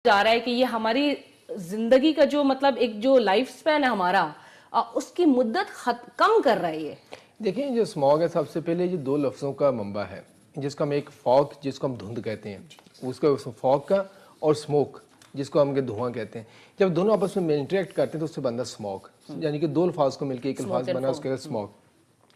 جا رہا ہے کہ یہ ہماری زندگی کا جو مطلب ایک جو لائف سپین ہے ہمارا اس کی مدت کم کر رہا ہے یہ. دیکھیں جو اسموگ ہے سب سے پہلے یہ دو لفظوں کا منبع ہے جس کو ہم ایک فوگ جس کو ہم دھند کہتے ہیں اس کا فوگ کا اور اسموک جس کو ہم دھواں کہتے ہیں. جب دونوں آپس میں انٹریکٹ کرتے ہیں تو اس سے بنتا اسموگ یعنی کہ دو الفاظ کو مل کے ایک الفاظ بنا اس کے اسموگ.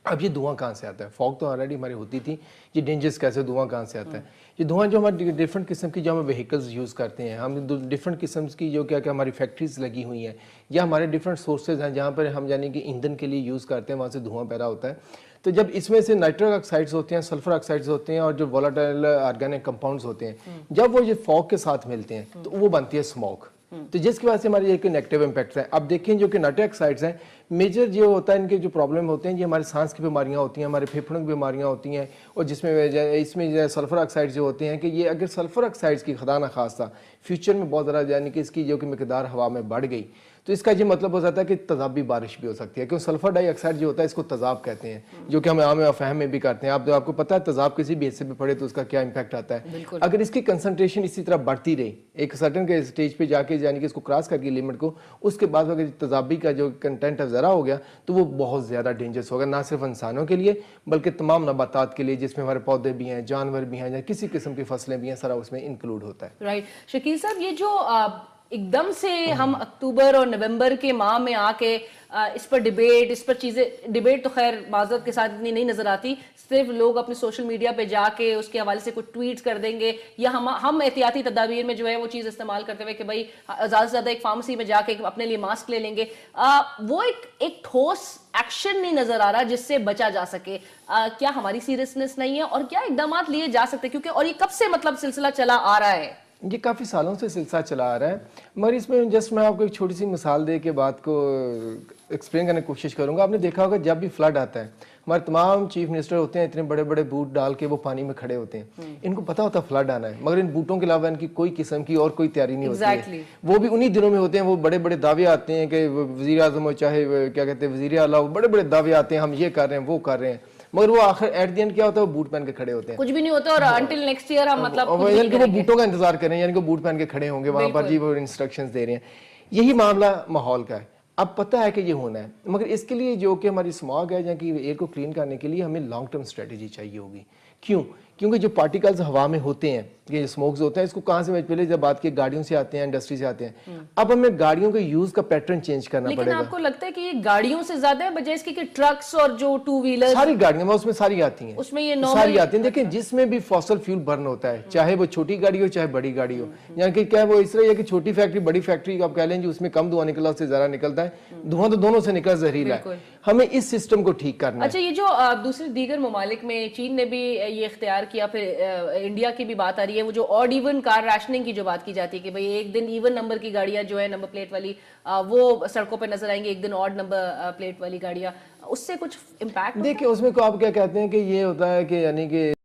اب یہ دھواں کہاں سے آتا ہے؟ فوگ تو آلریڈی ہماری ہوتی تھی. یہ ڈینجرس کیسے دھواں کہاں سے آتا ہے؟ یہ دھواں جو ہمارے ڈفرنٹ قسم کی جو ہم وہیکلز یوز کرتے ہیں ہم ڈفرنٹ قسم کی جو کیا کہ ہماری فیکٹریز لگی ہوئی ہیں یا ہمارے ڈفرنٹ سورسز ہیں جہاں پر ہم یعنی کہ ایندھن کے لیے یوز کرتے ہیں وہاں سے دھواں پیدا ہوتا ہے. تو جب اس میں سے نائٹرک آکسائڈز ہوتے ہیں سلفر آکسائڈز ہوتے ہیں اور جو وولٹائل آرگینک کمپاؤنڈز ہوتے ہیں جب وہ یہ فوگ کے ساتھ ملتے ہیں تو وہ بنتی ہے اسموک. تو جس کی وجہ سے ہماری ایک نیگیٹو امپیکٹس ہیں. اب دیکھیں جو کہ نائٹرک آکسائڈز ہیں میجر جو ہوتا ہے ان کے جو پرابلم ہوتے ہیں یہ ہمارے سانس کی بیماریاں ہوتی ہیں ہمارے پھیپھڑوں کی بیماریاں ہوتی ہیں اور جس میں اس میں سلفر آکسائڈ جو ہوتے ہیں کہ یہ اگر سلفر آکسائڈز کی خدا نخواستہ فیوچر میں بہت زیادہ یعنی کہ اس کی جو کہ مقدار ہوا میں بڑھ گئی تو اس کا یہ مطلب ہو جاتا ہے کہ تیزابی بارش بھی ہو سکتی ہے. کیوں سلفر ڈائی آکسائڈ جو ہوتا ہے اس کو تیزاب کہتے ہیں جو کہ ہم عام فہم میں بھی کرتے ہیں. آپ کو پتہ ہے تیزاب کسی بھی حصے پہ پڑے تو اس کا کیا امپیکٹ آتا ہے. اگر اس کی کنسنٹریشن اسی طرح بڑھتی رہی ایک سرٹن کے اسٹیج پہ جا کے یعنی کہ اس کو کراس کر کے لمٹ کو اس کے بعد اگر تیزابی کا جو کنٹینٹ ذرا ہو گیا تو وہ بہت زیادہ ڈینجرس ہوگا نہ صرف انسانوں کے لیے بلکہ تمام نباتات کے لیے جس میں ہمارے پودے بھی ہیں جانور بھی ہیں یا کسی قسم کی فصلیں بھی ہیں سارا اس میں انکلوڈ ہوتا ہے. رائٹ شکیل صاحب یہ جو ایک دم سے ہم اکتوبر اور نومبر کے ماہ میں آ کے اس پر ڈیبیٹ اس پر چیزیں ڈیبیٹ تو خیر معذرت کے ساتھ اتنی نہیں نظر آتی. صرف لوگ اپنے سوشل میڈیا پہ جا کے اس کے حوالے سے کچھ ٹویٹس کر دیں گے یا ہم احتیاطی تدابیر میں جو ہے وہ چیز استعمال کرتے ہوئے کہ بھائی زیادہ سے زیادہ ایک فارمیسی میں جا کے اپنے لیے ماسک لے لیں گے. وہ ایک ٹھوس ایکشن نہیں نظر آ رہا جس سے بچا جا سکے. کیا ہماری سیریسنس نہیں ہے اور کیا اقدامات لیے جا سکتے کیونکہ اور یہ کب سے مطلب سلسلہ چلا آ رہا ہے؟ یہ کافی سالوں سے سلسلہ چلا آ رہا ہے مگر اس میں جسٹ میں آپ کو ایک چھوٹی سی مثال دے کے بات کو ایکسپلین کرنے کی کوشش کروں گا. آپ نے دیکھا ہوگا جب بھی فلڈ آتا ہے ہمارے تمام چیف منسٹر ہوتے ہیں اتنے بڑے بڑے بوٹ ڈال کے وہ پانی میں کھڑے ہوتے ہیں. ان کو پتا ہوتا ہے فلڈ آنا ہے مگر ان بوٹوں کے علاوہ ان کی کوئی قسم کی اور کوئی تیاری نہیں ہوتی ہے. وہ بھی انہی دنوں میں ہوتے ہیں وہ بڑے بڑے دعوے آتے ہیں کہ وزیر اعظم ہو چاہے کیا کہتے ہیں وزیر اعلیٰ ہو بڑے بڑے دعوے آتے ہیں ہم یہ کر رہے ہیں وہ کر رہے ہیں مگر وہ آخر ایٹ دی اینڈ کیا ہوتا ہے وہ بوٹ پہن کے کھڑے ہوتے ہیں کچھ بھی نہیں ہوتا اور انٹل نیکسٹ ایئر ہم مطلب یعنی کہ وہ بوٹوں کا انتظار کریں یعنی کہ بوٹ پہن کے کھڑے ہوں گے وہاں پر جی وہ انسٹرکشنز دے رہے ہیں. یہی معاملہ ماحول کا ہے. اب پتہ ہے کہ یہ ہونا ہے مگر اس کے لیے جو کہ ہماری اسموگ ہے یا کہ ایئر کو کلین کرنے کے لیے ہمیں لانگ ٹرم اسٹریٹجی چاہیے ہوگی. کیونکہ جو پارٹیکلز ہوا میں ہوتے ہیں یہ اسموکس ہوتے ہیں اس کو کہاں سے پہلے جب بات کی گاڑیوں سے آتے ہیں انڈسٹری سے آتے ہیں. اب ہمیں گاڑیوں کے یوز کا پیٹرن چینج کرنا پڑے گا. لیکن آپ کو لگتا ہے کہ یہ گاڑیوں سے زیادہ ہے بجائے اس کے کہ ٹرکس اور جو ٹو ویلر ساری گاڑیاں اس میں ساری آتی ہیں اس میں یہ ساری آتی ہیں. دیکھیں جس میں بھی فوسل فیول برن ہوتا ہے چاہے وہ چھوٹی گاڑی ہو چاہے بڑی گاڑی ہو یعنی کہ کیا وہ اس طرح ہے کہ چھوٹی فیکٹری بڑی فیکٹری آپ کہہ لیں جی اس میں کم دھواں نکلا اس سے زیادہ نکلتا ہے. دھواں تو دونوں سے نکلا زہریلا ہے. ہمیں اس سسٹم کو ٹھیک کرنا ہے. اچھا یہ جو دوسرے دیگر ممالک میں چین نے بھی یہ اختیار کیا پھر انڈیا کی بھی بات آ رہی ہے وہ جو آڈ ایون کار ریشننگ کی جو بات کی جاتی ہے کہ بھئی ایک دن ایون نمبر کی گاڑیاں جو ہے نمبر پلیٹ والی وہ سڑکوں پہ نظر آئیں گے ایک دن آڈ نمبر پلیٹ والی گاڑیاں اس سے کچھ امپیکٹ دیکھیں اس میں کو آپ کیا کہتے ہیں کہ یہ ہوتا ہے کہ یعنی کہ